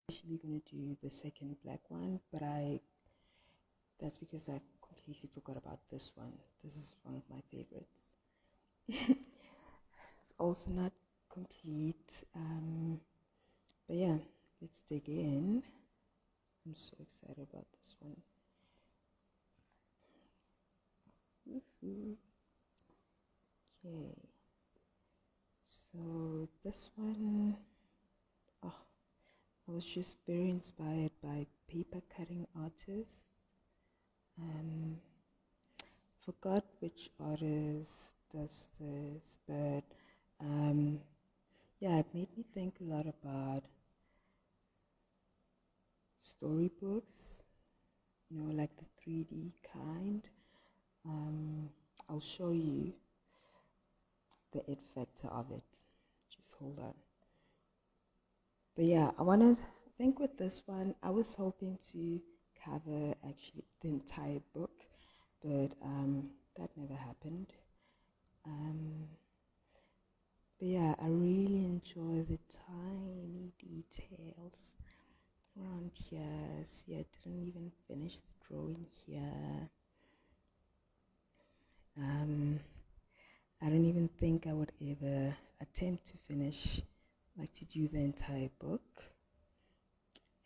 actually going to do the second black one, but that's because I completely forgot about this one. This is one of my favorites. It's also not complete, but yeah, let's dig in. I'm so excited about this one. Okay, so this one, I was just very inspired by paper cutting artists. Forgot which artist does this, but yeah, it made me think a lot about storybooks, like the 3D kind. I'll show you the it factor of it. Just hold on. But yeah, I think with this one, I was hoping to cover actually the entire book, but that never happened. But yeah, I really enjoy the tiny details around here. See, I didn't even finish the drawing here. I don't even think I would ever attempt to finish, like to do the entire book,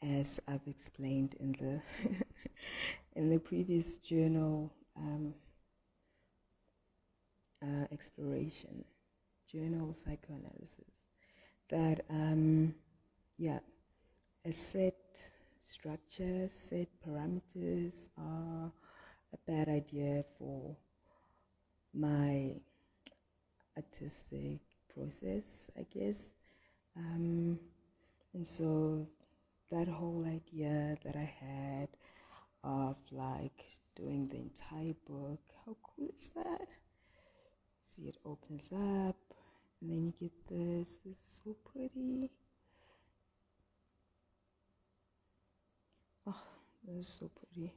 as I've explained in the in the previous journal exploration, journal psychoanalysis, that yeah, a set structure, set parameters are a bad idea for my artistic process, I guess. And so that whole idea that I had of like doing the entire book, how cool is that? See, it opens up and then you get this. This is so pretty. Oh, this is so pretty. I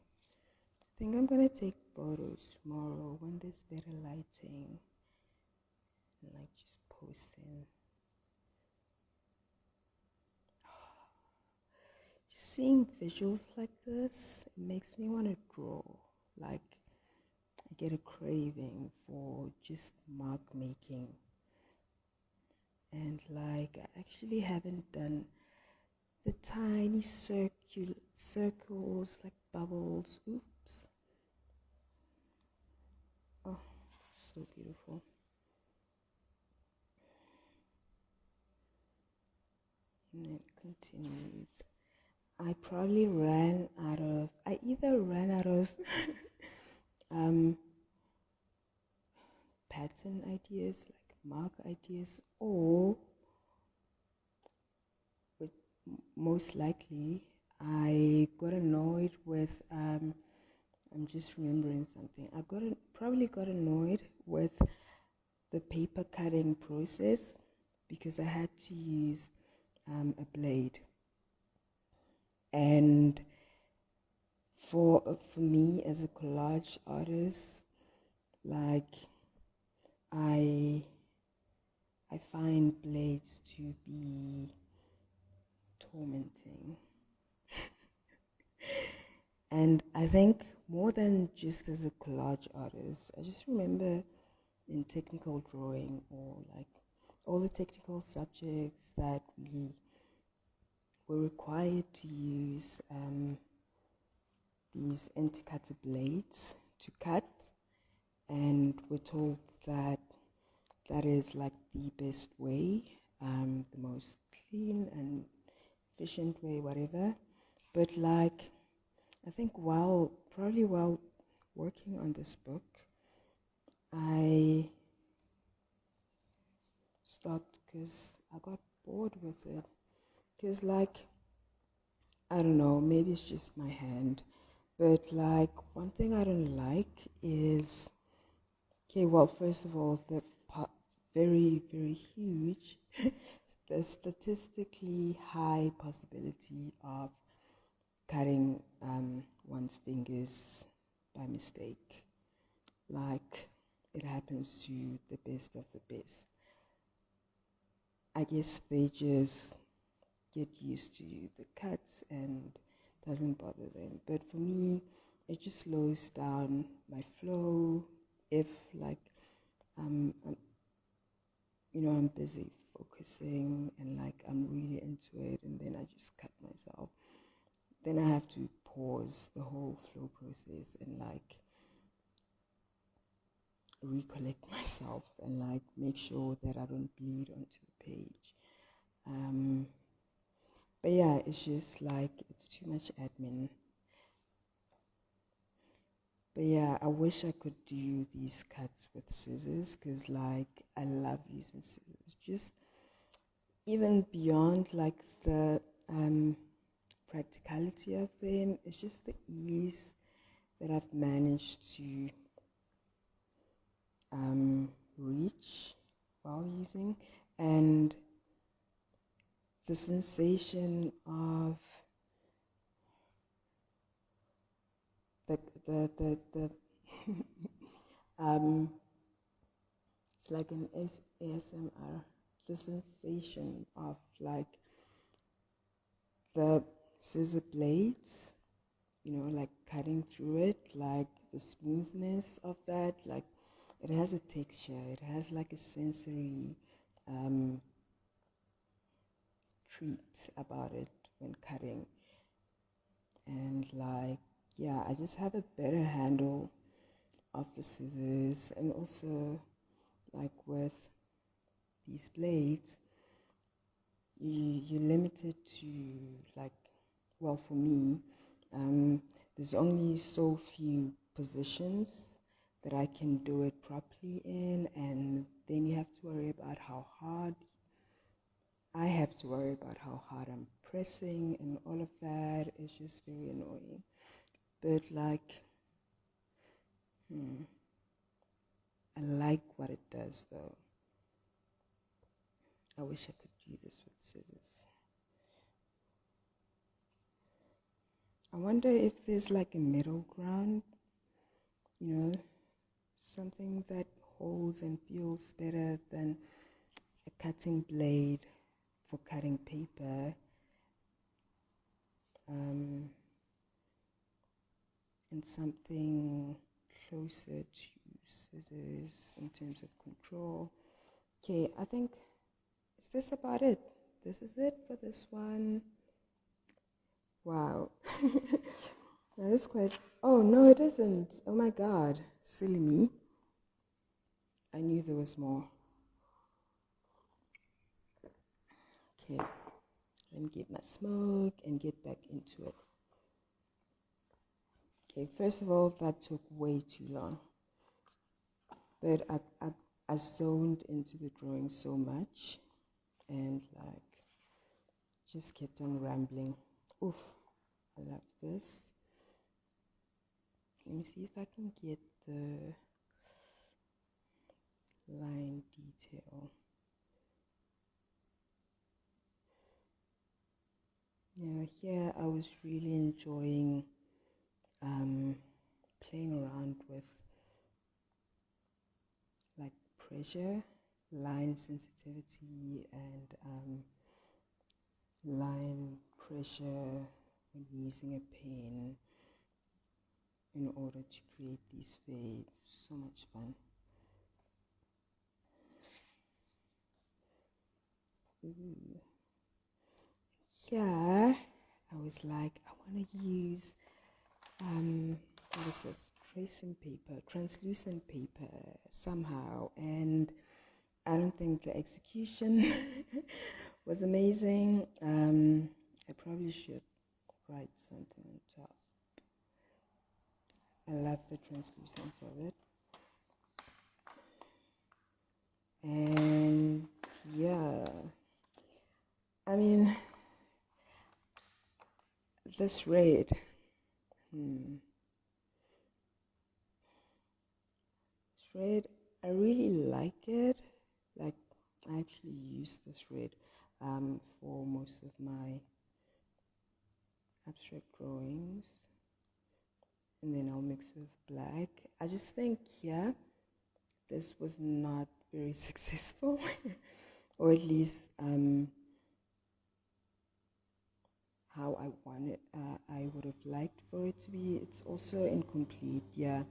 think I'm gonna take photos tomorrow when there's better lighting and like just posting. Just seeing visuals like this, it makes me want to draw. Like, I get a craving for just mark making. And like, I actually haven't done the tiny circles, like bubbles. Oops. Oh, so beautiful. And then it continues. I probably I either ran out of pattern ideas, like mark ideas, or most likely I got annoyed with, I'm just remembering something. Probably got annoyed with the paper cutting process because I had to use a blade. And for me as a collage artist, like I find blades to be tormenting. And I think more than just as a collage artist, I just remember in technical drawing or like all the technical subjects that we were required to use these anti-cutter blades to cut, and we're told that that is like the best way, the most clean and efficient way, whatever. But like, I think probably while working on this book, I stopped because I got bored with it. Because like, I don't know, maybe it's just my hand, but like one thing I don't like is, okay, well, first of all, the very, very huge, the statistically high possibility of cutting one's fingers by mistake. Like, it happens to the best of the best. I guess they just get used to the cuts and doesn't bother them. But for me, it just slows down my flow if like I'm busy focusing and like I'm really into it, and then I just cut myself. Then I have to pause the whole flow process and like recollect myself and like make sure that I don't bleed onto the page. But yeah, it's just like it's too much admin. But yeah, I wish I could do these cuts with scissors, because like I love using scissors. Just even beyond like the practicality of them, it's just the ease that I've managed to reach while using, and the sensation of the it's like an ASMR, the sensation of like the scissor blades, like cutting through it, like the smoothness of that, like it has a texture, it has like a sensory treat about it when cutting. And like, yeah, I just have a better handle of the scissors. And also like with these blades, you're limited to like, well, for me, there's only so few positions that I can do it properly in, and then you have to worry about how hard I have to worry about how hard I'm pressing, and all of that is just very annoying. But like, I like what it does though. I wish I could do this with scissors. I wonder if there's like a middle ground, something that holds and feels better than a cutting blade for cutting paper, and something closer to scissors in terms of control. Okay, I think, is this about it? This is it for this one. Wow. That is quite, oh no it isn't. Oh my god, silly me. I knew there was more. Okay, let me get my smoke and get back into it. Okay, first of all, that took way too long. But I zoned into the drawing so much and like just kept on rambling. Oof, I love this. Let me see if I can get the line detail. Now here I was really enjoying playing around with like pressure, line sensitivity, and line pressure when using a pen in order to create these fades. So much fun. Ooh. Yeah, I was like, I want to use what is this, tracing paper, translucent paper somehow, and I don't think the execution was amazing. I probably should write something on top. I love the translucence of it. And yeah, I mean, this red, this red, I really like it. Like, I actually use this red for most of my abstract drawings, and then I'll mix with black. I just think, yeah, this was not very successful, or at least how I wanted, I would have liked for it to be. It's also incomplete. Yeah,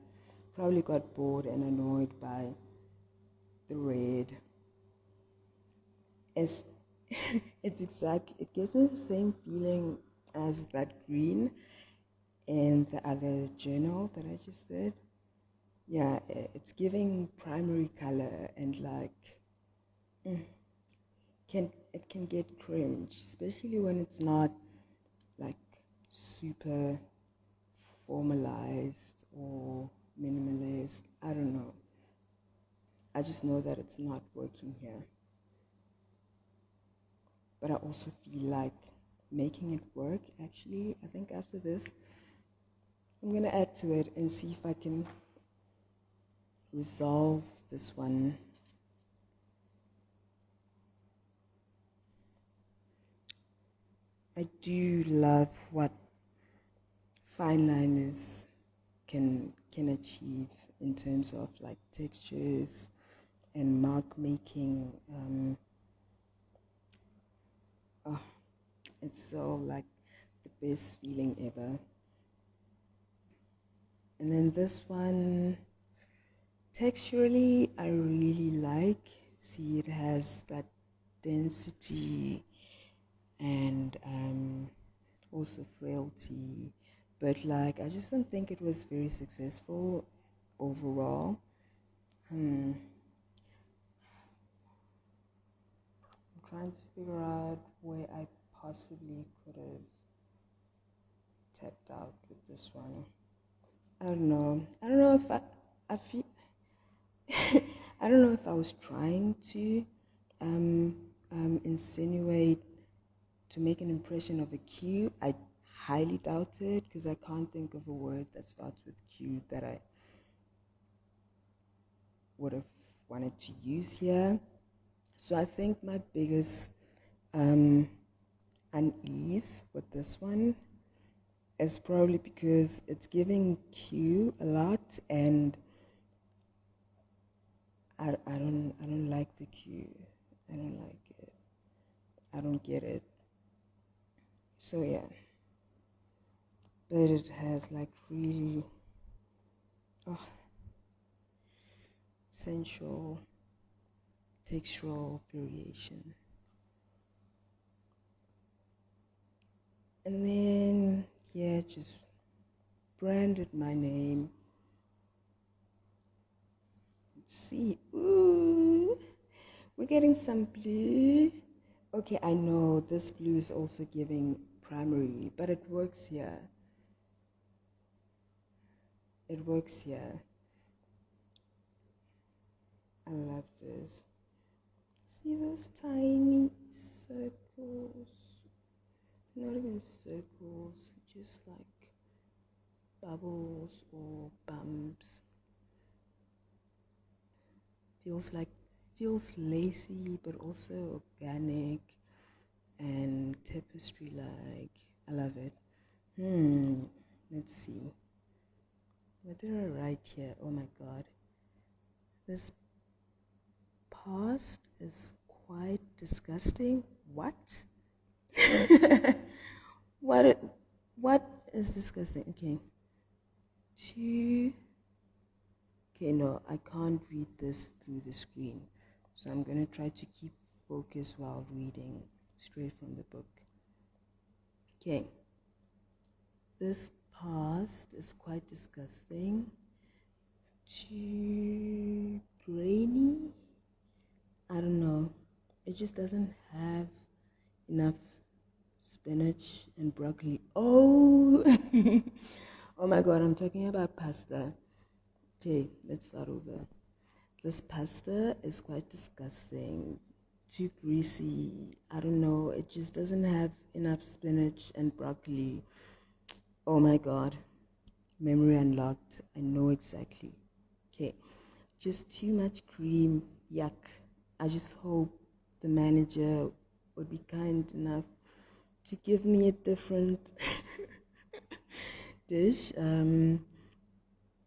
probably got bored and annoyed by the red. It's it gives me the same feeling as that green in the other journal that I just did. Yeah, it's giving primary color, and like it can get cringe, especially when it's not like super formalized or minimalist. I don't know. I just know that it's not working here. But I also feel like making it work, actually. I think after this, I'm going to add to it and see if I can resolve this one. I do love what fine liners can achieve in terms of like textures and mark making. It's so like the best feeling ever. And then this one, texturally, I really like. See, it has that density and also frailty, but like I just don't think it was very successful overall. I'm trying to figure out where I possibly could have tapped out with this one. I don't know. I don't know if I feel I don't know if I was trying to insinuate to make an impression of a Q. I highly doubt it, because I can't think of a word that starts with Q that I would have wanted to use here. So I think my biggest unease with this one is probably because it's giving Q a lot, and I don't like the Q. I don't like it. I don't get it. So yeah. But it has like really sensual textural variation. And then yeah, just branded my name. Let's see. Ooh, we're getting some blue. Okay, I know this blue is also giving primary, but it works here. It works here. I love this. See those tiny circles? Not even circles, just like bubbles or bumps. Feels lacy, but also organic and tapestry-like. I love it. Let's see. What did I write here? Oh my god. This past is quite disgusting. What? What is disgusting? Okay. Okay, no, I can't read this through the screen. So I'm going to try to keep focus while reading straight from the book. Okay. This past is quite disgusting. Too grainy? I don't know. It just doesn't have enough spinach and broccoli. Oh! Oh my god, I'm talking about pasta. Okay, let's start over. This pasta is quite disgusting. Too greasy. I don't know. It just doesn't have enough spinach and broccoli. Oh my god. Memory unlocked. I know exactly. Okay. Just too much cream. Yuck. I just hope the manager would be kind enough to give me a different dish.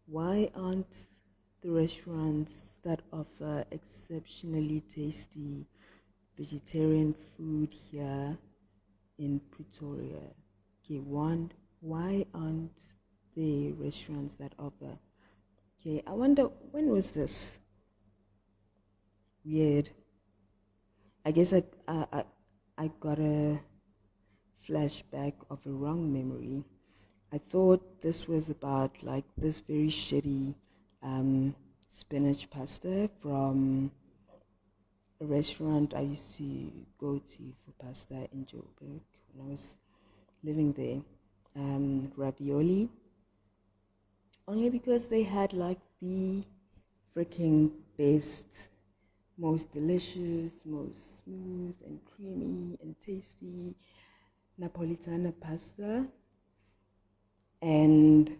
Why aren't the restaurants that offer exceptionally tasty vegetarian food here in Pretoria Okay, one, why aren't there restaurants that offer? Okay, I wonder, when was this? Weird. I guess I got a flashback of a wrong memory. I thought this was about like this very shitty spinach pasta from a restaurant I used to go to for pasta in Joburg when I was living there. Ravioli, only because they had like the freaking best, most delicious, most smooth and creamy and tasty Napolitana pasta. And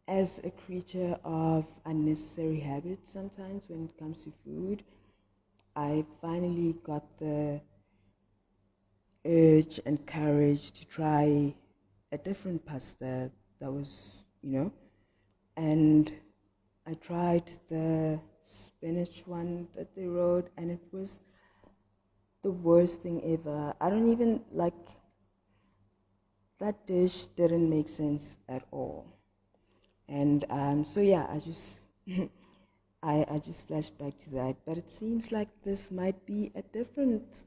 as a creature of unnecessary habits sometimes when it comes to food, I finally got the urge and courage to try a different pasta that was, and I tried the spinach one that they wrote, and it was the worst thing ever. I don't even like, that dish didn't make sense at all. And so yeah, I just I just flashed back to that. But it seems like this might be a different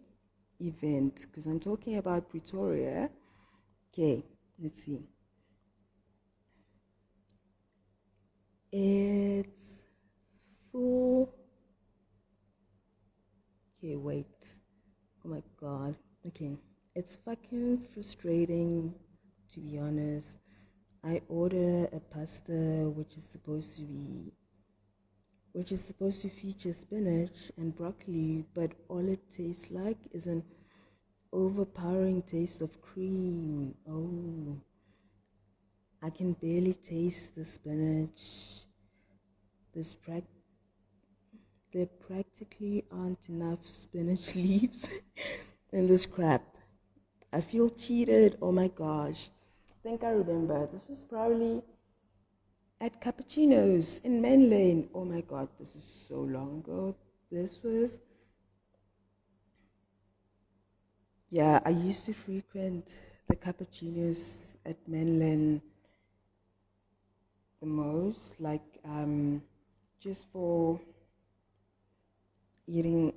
event because I'm talking about Pretoria. Okay, let's see. It's full. Okay, wait. Oh my god. Okay, it's fucking frustrating, to be honest. I order a pasta which is supposed to feature spinach and broccoli, but all it tastes like is an overpowering taste of cream. Oh, I can barely taste the spinach. There practically aren't enough spinach leaves in this crap. I feel cheated. Oh my gosh. I think I remember. This was probably at Cappuccino's in Main Lane. Oh my god, this is so long ago. This was, yeah, I used to frequent the Cappuccino's at Main Lane the most, like just for eating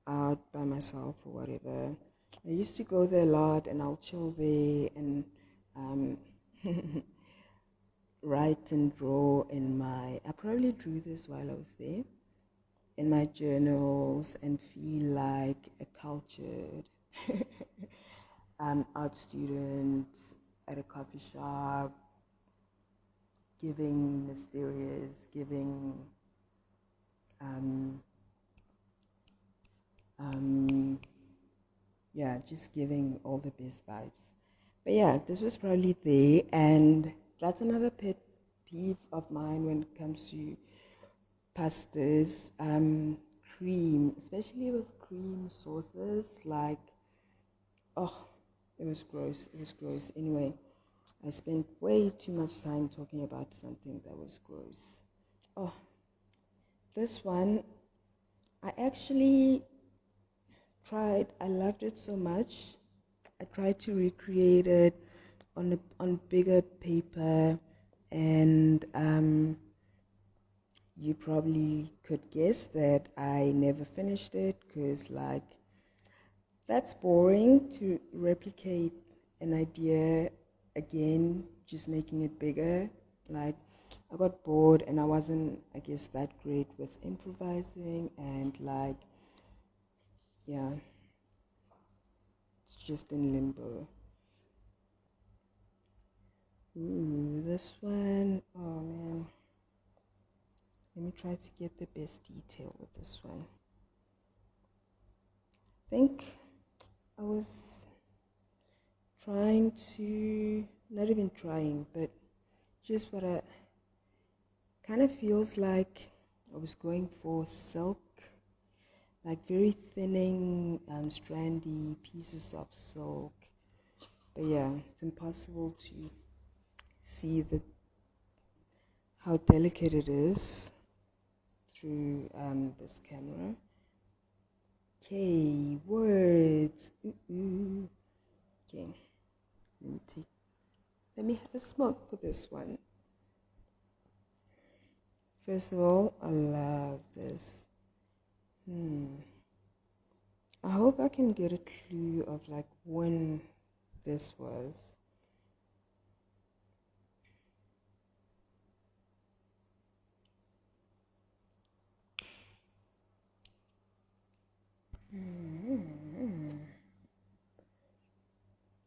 out by myself or whatever. I used to go there a lot, and I'll chill there and write and draw in my, I probably drew this while I was there, in my journals, and feel like a cultured art student at a coffee shop, giving mysterious, giving yeah, just giving all the best vibes. But yeah, this was probably there, and that's another pet peeve of mine when it comes to pastas. Cream, especially with cream sauces, like, oh, it was gross. It was gross. Anyway, I spent way too much time talking about something that was gross. Oh, this one, I actually tried. I loved it so much. I tried to recreate it on bigger paper, and you probably could guess that I never finished it because, like, that's boring to replicate an idea again, just making it bigger. Like, I got bored and I wasn't, I guess, that great with improvising, and like, yeah, it's just in limbo. Ooh, this one, oh man. Let me try to get the best detail with this one. I think I was trying to, not even trying, but just what I kind of feels like I was going for silk, like very thinning, strandy pieces of silk. But yeah, it's impossible to see how delicate it is through this camera. Okay, words. Okay. Let me have a smoke for this one. First of all, I love this. I hope I can get a clue of like when this was.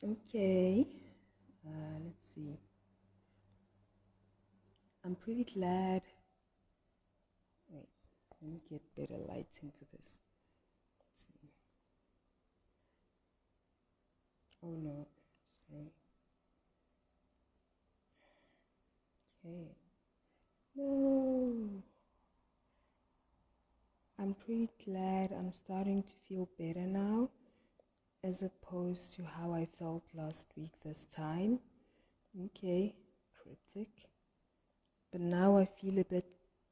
Okay, let's see. I'm pretty glad. Wait, let me get better lighting for this. Let's see. Oh no, sorry. Okay. No. I'm pretty glad I'm starting to feel better now, as opposed to how I felt last week this time. Okay, cryptic. But now I feel a bit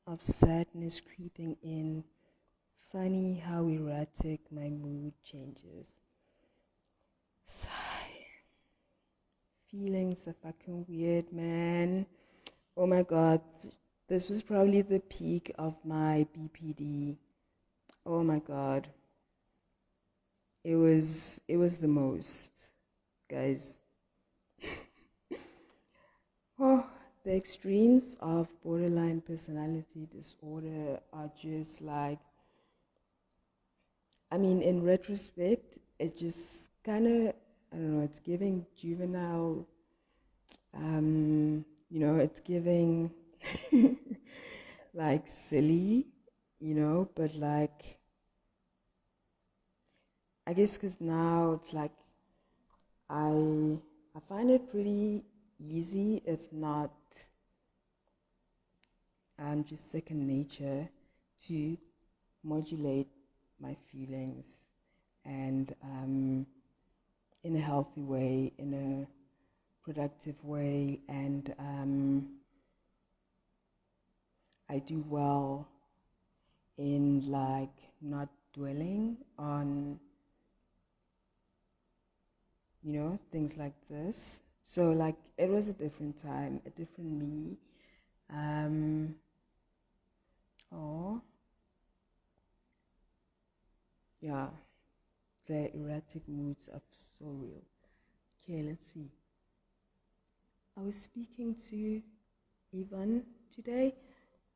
of sadness creeping in. Funny how erratic my mood changes. Sigh. Feelings are fucking weird, man. Oh my god, this was probably the peak of my BPD. Oh my god. It was the most, guys. Oh, the extremes of borderline personality disorder are just like, I mean, in retrospect, it just kind of, I don't know, it's giving juvenile, it's giving like silly, but like, I guess because now it's like, I find it pretty easy, if not just second nature, to modulate my feelings and in a healthy way, in a productive way, and I do well in like not dwelling on things like this. So like it was a different time, a different me. Yeah, the erratic moods are so real. Okay, let's see. I was speaking to Ivan today.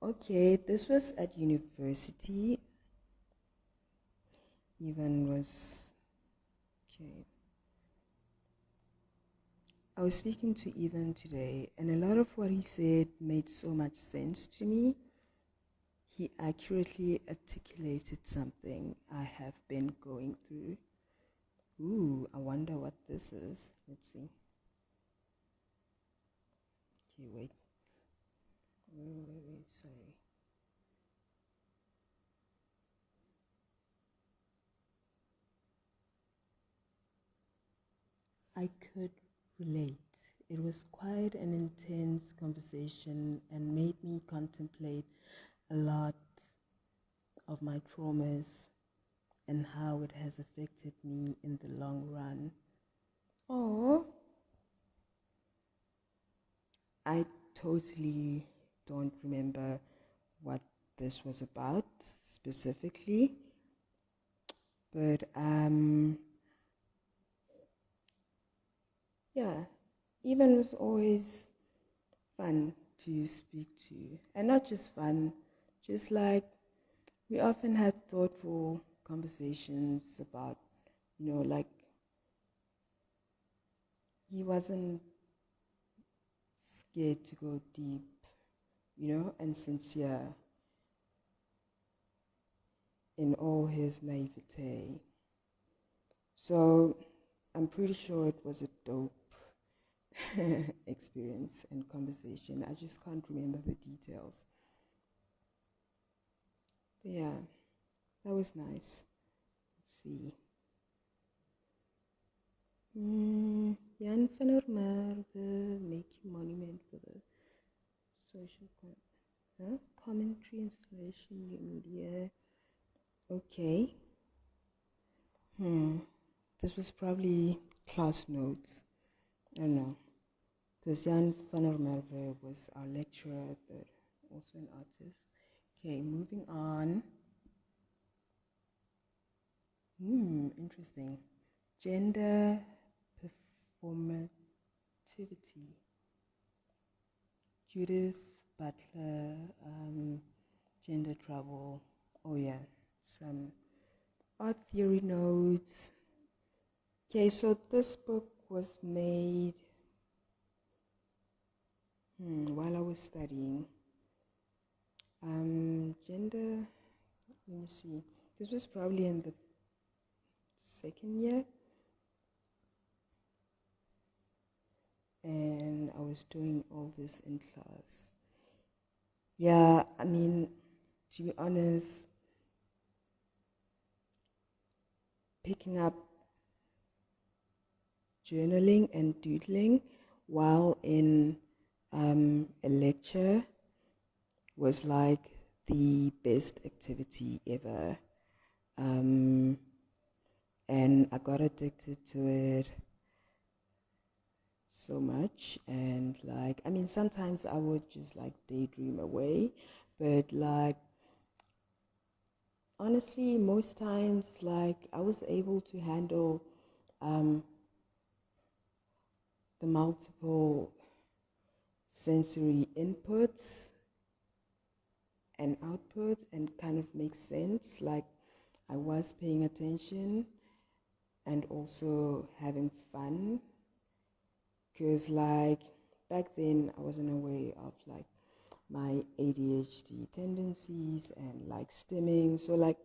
Okay, this was at university. Ivan was okay. I was speaking to Ivan today, and a lot of what he said made so much sense to me. He accurately articulated something I have been going through. Ooh, I wonder what this is. Let's see. Okay, wait, sorry. I could relate. It was quite an intense conversation and made me contemplate a lot of my traumas and how it has affected me in the long run. Oh, I totally don't remember what this was about specifically, but yeah, Ivan was always fun to speak to, and not just fun, just like we often had thoughtful conversations about, like he wasn't scared to go deep, and sincere in all his naivete. So I'm pretty sure it was a dope experience and conversation. I just can't remember the details. But yeah, that was nice. Let's see. ॼ኉ making monument for the social commentary installation, new media. Okay. This was probably class notes I don't know. Because ॼ኉ was our lecturer, but also an artist. Okay, moving on. Interesting. Gender performativity. Judith Butler, gender trouble. Oh yeah, some art theory notes. Okay, so this book was made while I was studying. Gender, let me see. This was probably in the second year. And I was doing all this in class. Yeah, I mean, to be honest, picking up journaling and doodling while in a lecture was like the best activity ever. And I got addicted to it so much. And like, I mean, sometimes I would just like daydream away, but like, honestly, most times, like, I was able to handle the multiple sensory inputs and outputs and kind of make sense. Like, I was paying attention and also having fun. Because, like, back then, I wasn't aware of, like, my ADHD tendencies and, like, stimming. So, like,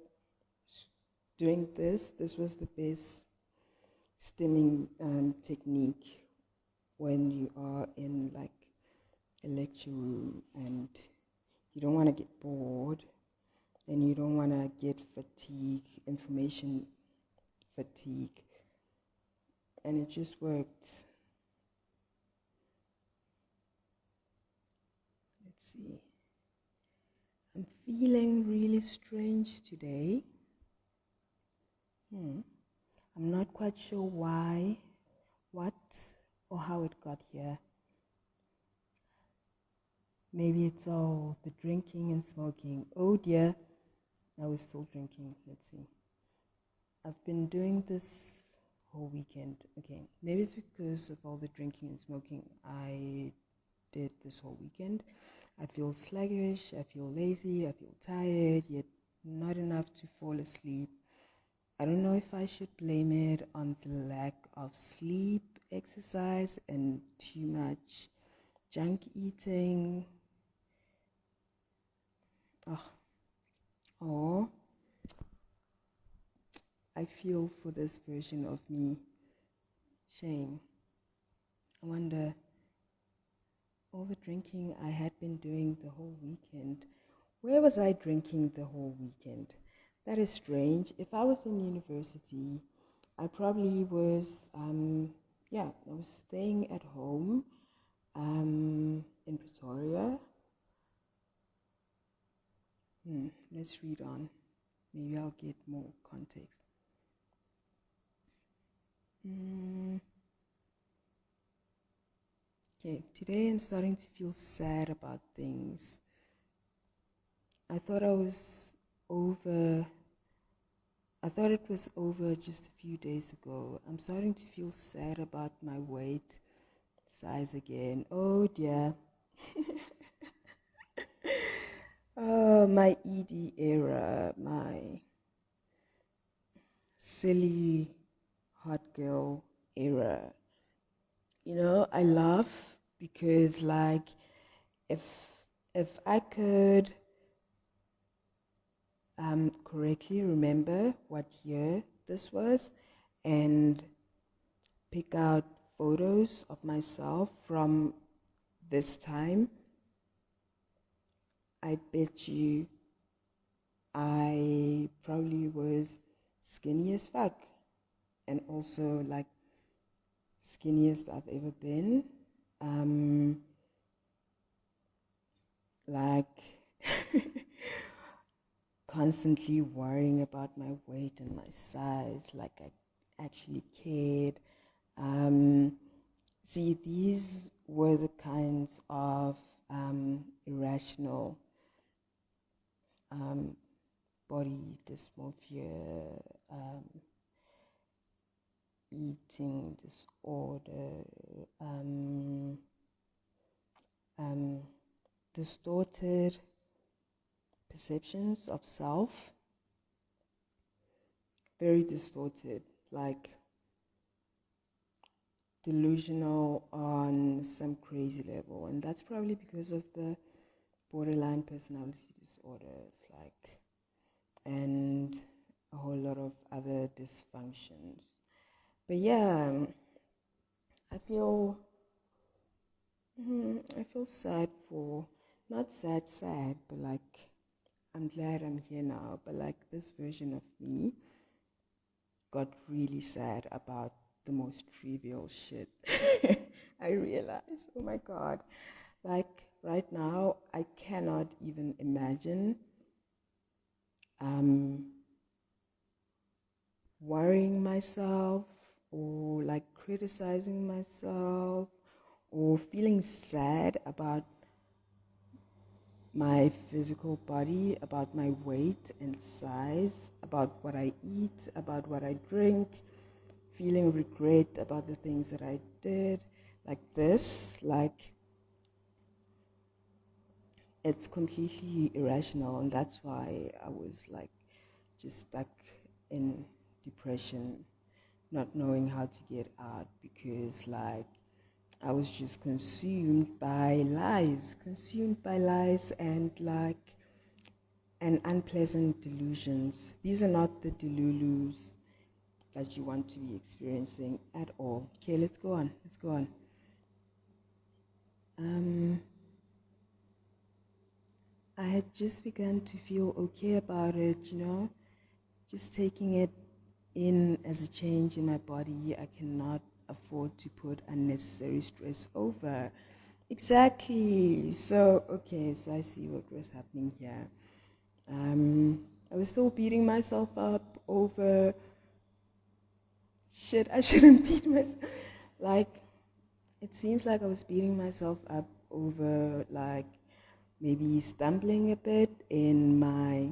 doing this was the best stimming technique when you are in like a lecture room and you don't want to get bored and you don't want to get information fatigue, and it just worked. Let's see. I'm feeling really strange today. I'm not quite sure why, what, or how it got here. Maybe it's all the drinking and smoking. Oh dear, I was still drinking. Let's see. I've been doing this whole weekend. Okay, maybe it's because of all the drinking and smoking I did this whole weekend. I feel sluggish, I feel lazy, I feel tired, yet not enough to fall asleep. I don't know if I should blame it on the lack of sleep, exercise, and too much junk eating. Or I feel for this version of me. Shame. I wonder, all the drinking I had been doing the whole weekend, where was I drinking the whole weekend? That is strange. If I was in university, I probably was, I was staying at home in Pretoria. Let's read on. Maybe I'll get more context. Okay, today I'm starting to feel sad about things. I thought it was over just a few days ago. I'm starting to feel sad about my weight size again. Oh dear. Oh, my ED era, my silly hot girl era. You know, I laugh because like if I could correctly remember what year this was and pick out photos of myself from this time, I bet you I probably was skinny as fuck, and also like skinniest I've ever been. Like constantly worrying about my weight and my size, like I actually cared. See, these were the kinds of irrational body dysmorphia, eating disorder, distorted perceptions of self, very distorted, like delusional on some crazy level. And that's probably because of the borderline personality disorders, like, and a whole lot of other dysfunctions. But yeah, I feel sad for, not sad, but like, I'm glad I'm here now, but like this version of me got really sad about the most trivial shit. I realized, oh my God, like right now, I cannot even imagine worrying myself or like criticizing myself or feeling sad about my physical body, about my weight and size, about what I eat, about what I drink, feeling regret about the things that I did, like this, like it's completely irrational, and that's why I was like just stuck in depression, not knowing how to get out, because like I was just consumed by lies and like and unpleasant delusions. These are not the delulus that you want to be experiencing at all. Okay, let's go on. I had just begun to feel okay about it, just taking it in as a change in my body. I cannot afford to put unnecessary stress over. Exactly. So, okay, so I see what was happening here. I was still beating myself up over shit I shouldn't beat myself. Like, it seems like I was beating myself up over, like, maybe stumbling a bit in my,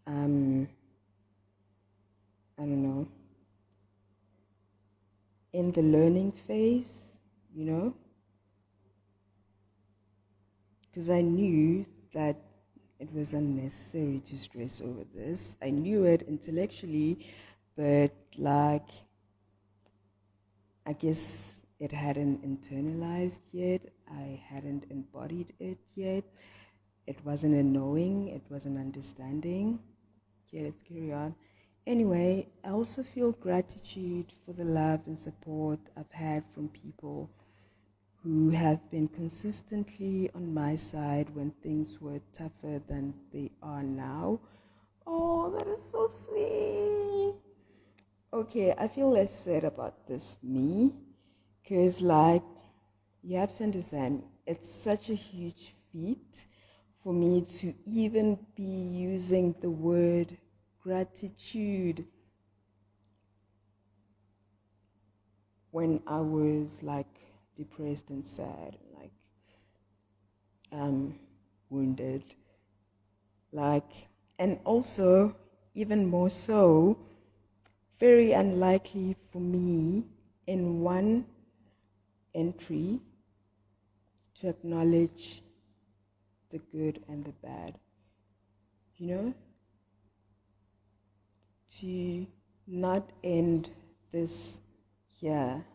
I don't know, in the learning phase, because I knew that it was unnecessary to stress over this. I knew it intellectually, but like, I guess it hadn't internalized yet. I hadn't embodied it yet. It wasn't a knowing, it was an understanding. Okay, let's carry on. Anyway, I also feel gratitude for the love and support I've had from people who have been consistently on my side when things were tougher than they are now. Oh, that is so sweet. Okay, I feel less sad about this me, because like, you have to understand, it's such a huge feat for me to even be using the word gratitude when I was like depressed and sad, like wounded, like, and also even more so, very unlikely for me in one entry to acknowledge the good and the bad, to not end this here.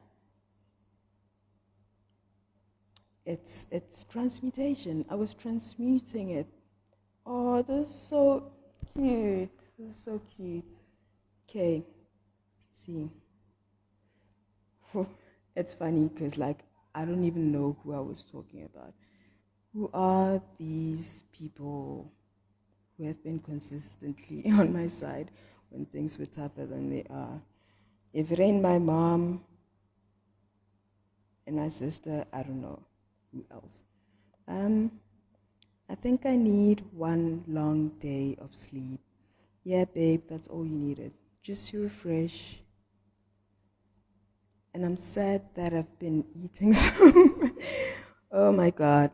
It's transmutation. I was transmuting it. Oh, this is so cute. This is so cute. Okay, see. It's funny because like I don't even know who I was talking about. Who are these people who have been consistently on my side when things were tougher than they are? If it ain't my mom and my sister, I don't know who else. I think I need one long day of sleep. Yeah, babe, that's all you needed. Just to refresh And I'm sad that I've been eating some. Oh my God.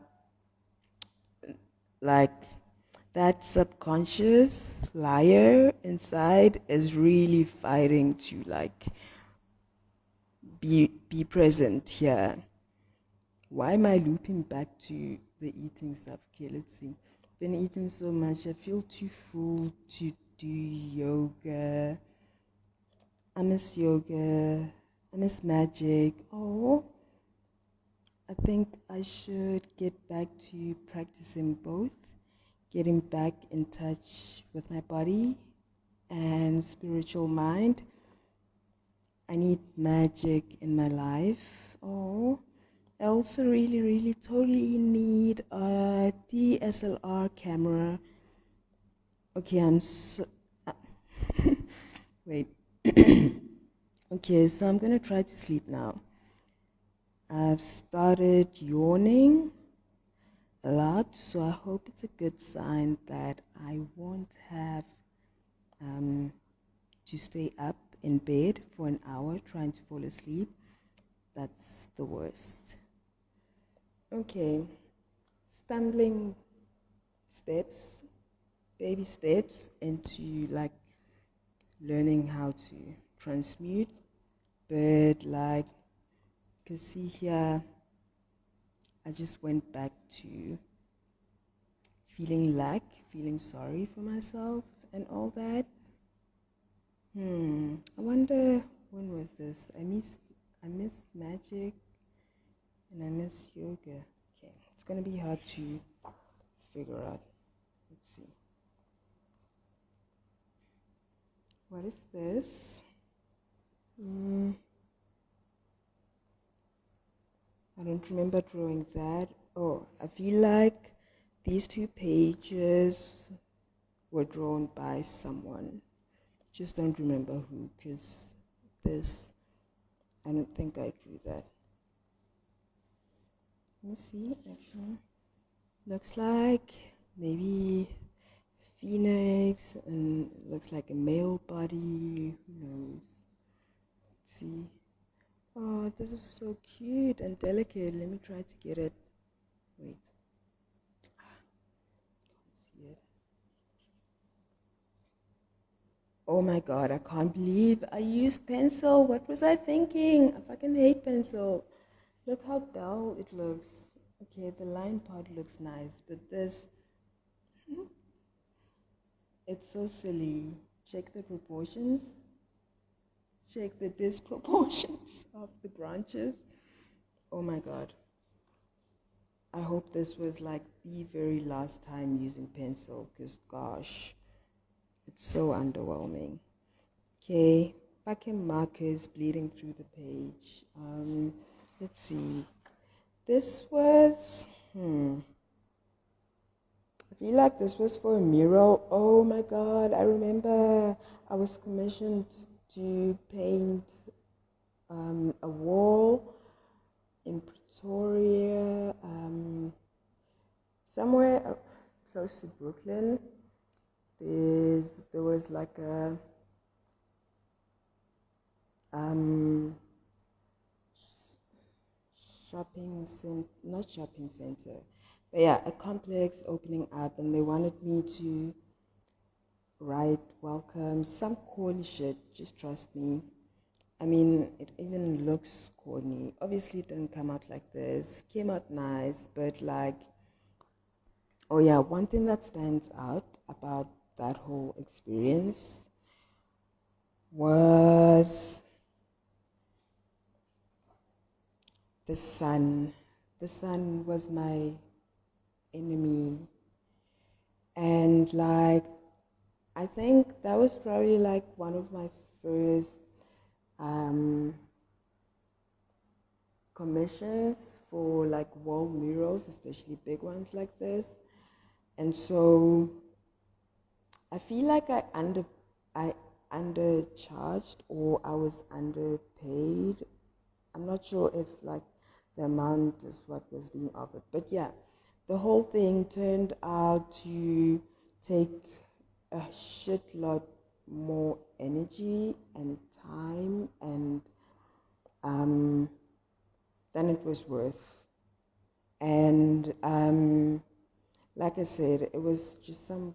Like, that subconscious liar inside is really fighting to like be present here. Why am I looping back to the eating stuff? Okay, let's see. Been eating so much, I feel too full to do yoga. I miss yoga. I miss magic. Oh, I think I should get back to practicing both, getting back in touch with my body and spiritual mind. I need magic in my life. Oh, I also really totally need a DSLR camera. Okay, I'm so... wait. Okay, so I'm gonna try to sleep now. I've started yawning a lot, so I hope it's a good sign that I won't have to stay up in bed for an hour trying to fall asleep. That's the worst. Okay, stumbling steps, baby steps into like learning how to transmute, but like, because see here, I just went back to feeling lack, feeling sorry for myself and all that. I wonder, when was this? I miss magic and I miss yoga. Okay, it's gonna be hard to figure out. Let's see. What is this? I don't remember drawing that. Oh, I feel like these 2 pages were drawn by someone. Just don't remember who, because this, I don't think I drew that. Let me see, actually. Looks like maybe phoenix, and looks like a male body, who knows. Let's see. Oh, this is so cute and delicate. Let me try to get it. Wait. Can't see it. Oh my God, I can't believe I used pencil. What was I thinking? I fucking hate pencil. Look how dull it looks. Okay, the line part looks nice, but this, it's so silly. Check the proportions. Check the disproportions of the branches. Oh my God. I hope this was like the very last time using pencil, because gosh, it's so underwhelming. Okay, fucking markers bleeding through the page. Let's see. This was, I feel like this was for a mural. Oh my God, I remember I was commissioned to paint a wall in Pretoria, somewhere close to Brooklyn. There was like a not shopping center, but yeah, a complex opening up, and they wanted me to write welcome, some corny shit, just trust me. I mean, it even looks corny. Obviously, it didn't come out like this. Came out nice, but like, oh yeah, one thing that stands out about that whole experience was the sun. The sun was my enemy. And like, I think that was probably like one of my first commissions for like wall murals, especially big ones like this. And so I feel like I undercharged, or I was underpaid. I'm not sure if like the amount is what was being offered, but yeah, the whole thing turned out to take a shitload more energy and time and then it was worth. And like I said, it was just some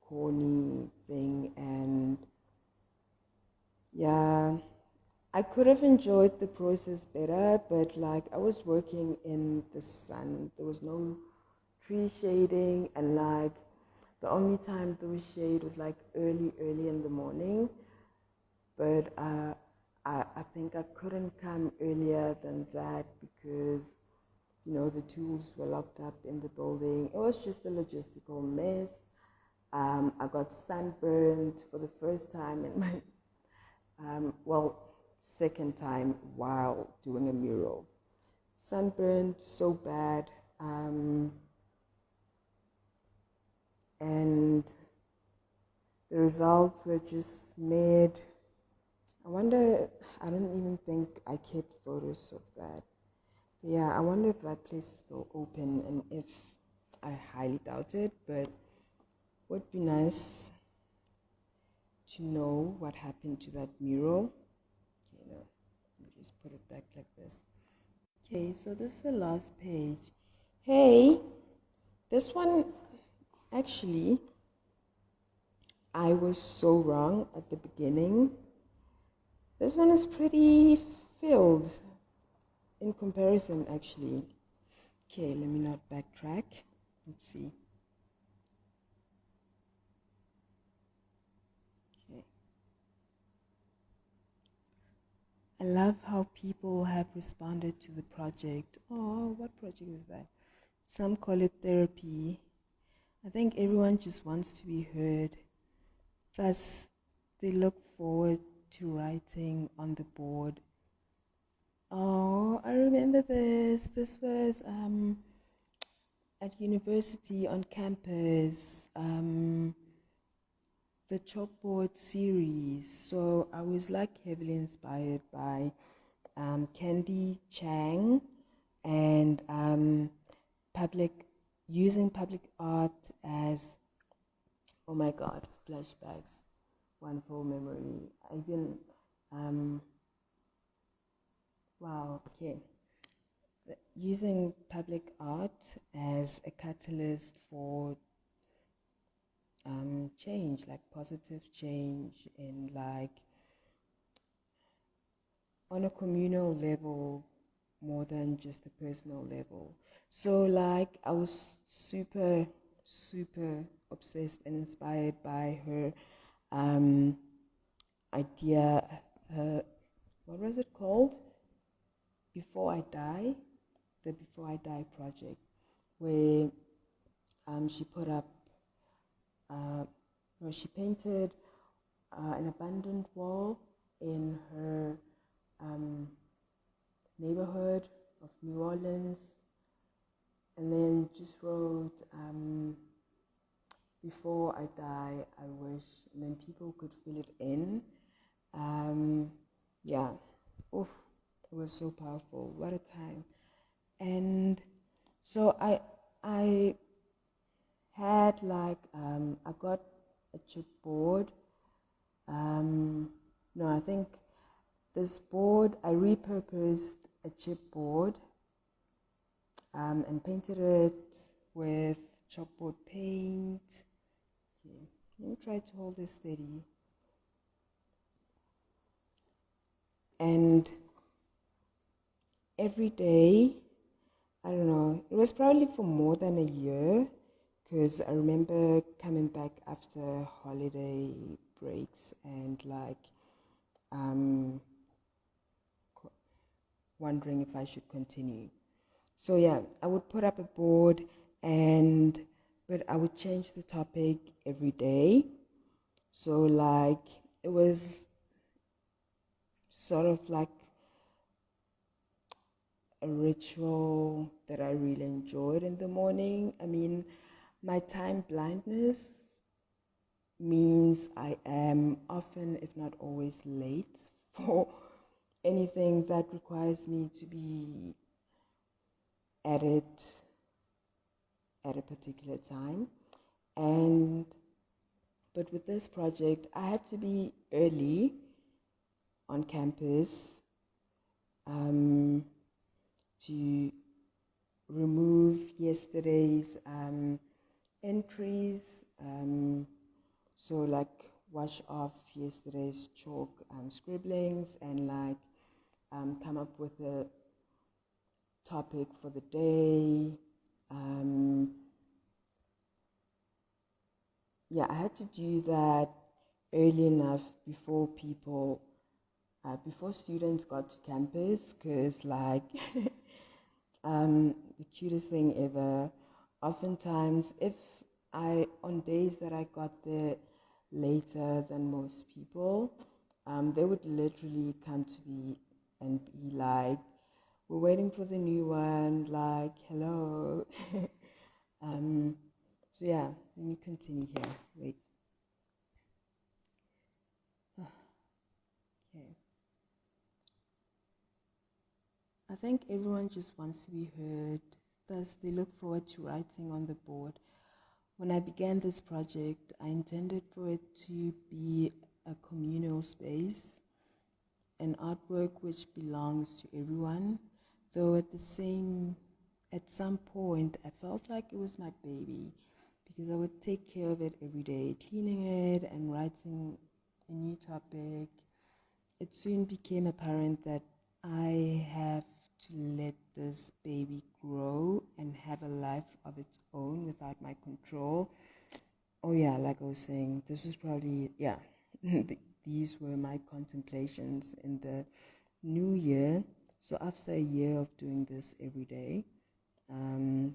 corny thing, and yeah, I could have enjoyed the process better, but like I was working in the sun, there was no tree shading, and like the only time there was shade was like early in the morning. But I think I couldn't come earlier than that because, you know, the tools were locked up in the building. It was just a logistical mess. I got sunburned for the first time in my, second time while doing a mural. Sunburned so bad. And the results were just made. I wonder, I don't even think I kept photos of that. Yeah, I wonder if that place is still open, and if, I highly doubt it, but would be nice to know what happened to that mural. Okay, no, let me just put it back like this. Okay, so this is the last page. Hey, this one, actually, I was so wrong at the beginning. This one is pretty filled in comparison, actually. Okay, let me not backtrack. Let's see. Okay. I love how people have responded to the project. Oh, what project is that? Some call it therapy. I think everyone just wants to be heard. Thus, they look forward to writing on the board. Oh, I remember this. This was at university on campus, the chalkboard series. So I was like heavily inspired by Candy Chang and using public art as, oh my God, flashbacks, wonderful memory. I even, wow, okay. Using public art as a catalyst for change, like positive change, and like on a communal level more than just a personal level. So like I was super obsessed and inspired by her idea, what was it called? Before I Die, the Before I Die project, where she put up, she painted an abandoned wall in her neighborhood of New Orleans, and then just wrote, before I die, I wish, and then people could fill it in. Yeah, oof, it was so powerful. What a time. And so I had like, I got a chipboard. No, I think this board, I repurposed a chipboard and painted it with chalkboard paint. Okay. Let me try to hold this steady. And every day, I don't know, it was probably for more than a year, because I remember coming back after holiday breaks and like wondering if I should continue. So yeah, I would put up a board, but I would change the topic every day. So like it was sort of like a ritual that I really enjoyed in the morning. I mean, my time blindness means I am often, if not always, late for anything that requires me to be at it at a particular time. But with this project, I had to be early on campus to remove yesterday's entries, so like wash off yesterday's chalk scribblings and like come up with a topic for the day. Yeah, I had to do that early enough before before students got to campus, because like the cutest thing ever, oftentimes on days that I got there later than most people, they would literally come to me and be like, we're waiting for the new one, like, hello. So yeah, let me continue here. Wait. Okay. I think everyone just wants to be heard, thus they look forward to writing on the board. When I began this project, I intended for it to be a communal space, an artwork which belongs to everyone, though at some point I felt like it was my baby, because I would take care of it every day, cleaning it and writing a new topic. It soon became apparent that I have to let this baby grow and have a life of its own without my control. Oh yeah, like I was saying, this was probably, yeah, these were my contemplations in the new year. So after a year of doing this every day,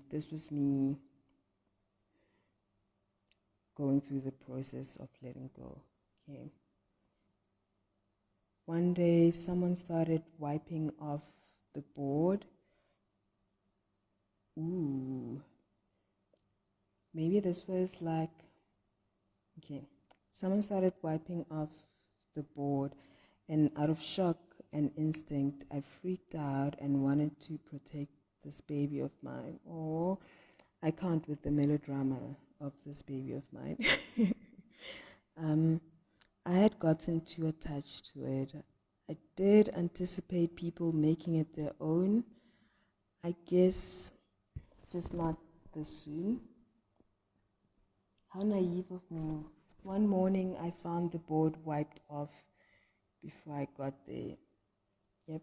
this was me going through the process of letting go. Okay. One day, someone started wiping off the board. Ooh. Maybe this was like, okay. Someone started wiping off the board, and out of shock and instinct, I freaked out and wanted to protect this baby of mine. Oh, I can't with the melodrama of this baby of mine. I had gotten too attached to it. I did anticipate people making it their own. I guess just not this soon. How naive of me. One morning I found the board wiped off before I got there. Yep.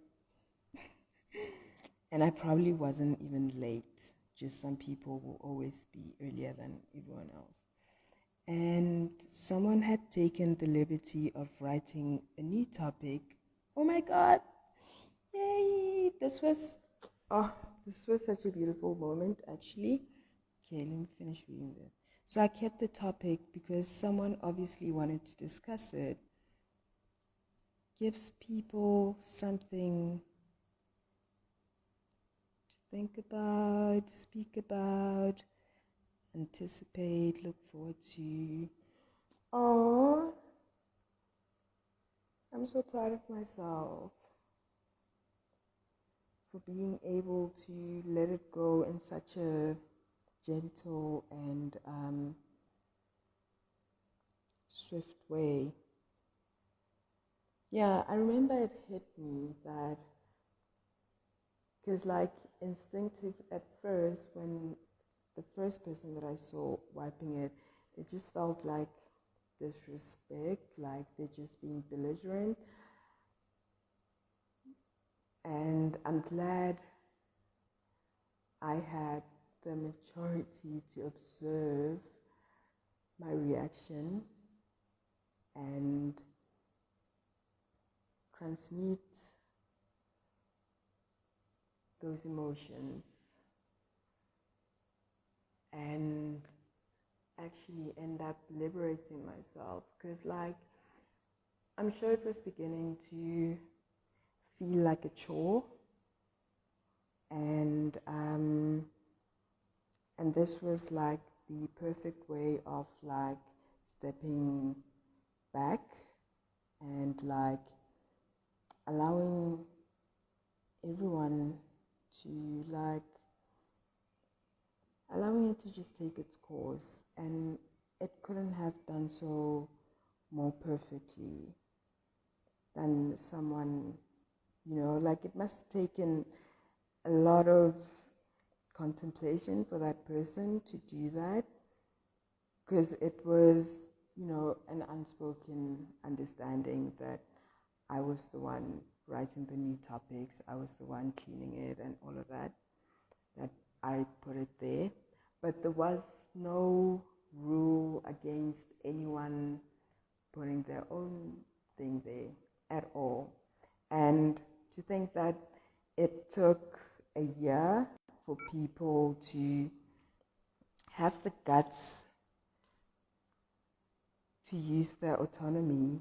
And I probably wasn't even late. Just some people will always be earlier than everyone else. And someone had taken the liberty of writing a new topic. Oh my God! Yay! This was such a beautiful moment, actually. Okay, let me finish reading this. So I kept the topic because someone obviously wanted to discuss it. Gives people something to think about, speak about, anticipate, look forward to. Oh, I'm so proud of myself for being able to let it go in such a gentle and swift way. Yeah, I remember it hit me that, because like instinctive at first, when the first person that I saw wiping it, it just felt like disrespect, like they're just being belligerent. And I'm glad I had the maturity to observe my reaction and transmute those emotions and actually end up liberating myself, because like I'm sure it was beginning to feel like a chore, and this was like the perfect way of like stepping back and like allowing everyone to like allowing it to just take its course, and it couldn't have done so more perfectly than someone Like it must have taken a lot of contemplation for that person to do that, because it was, an unspoken understanding that I was the one writing the new topics, I was the one cleaning it and all of that I put it there. But there was no rule against anyone putting their own thing there at all. And to think that it took a year for people to have the guts to use their autonomy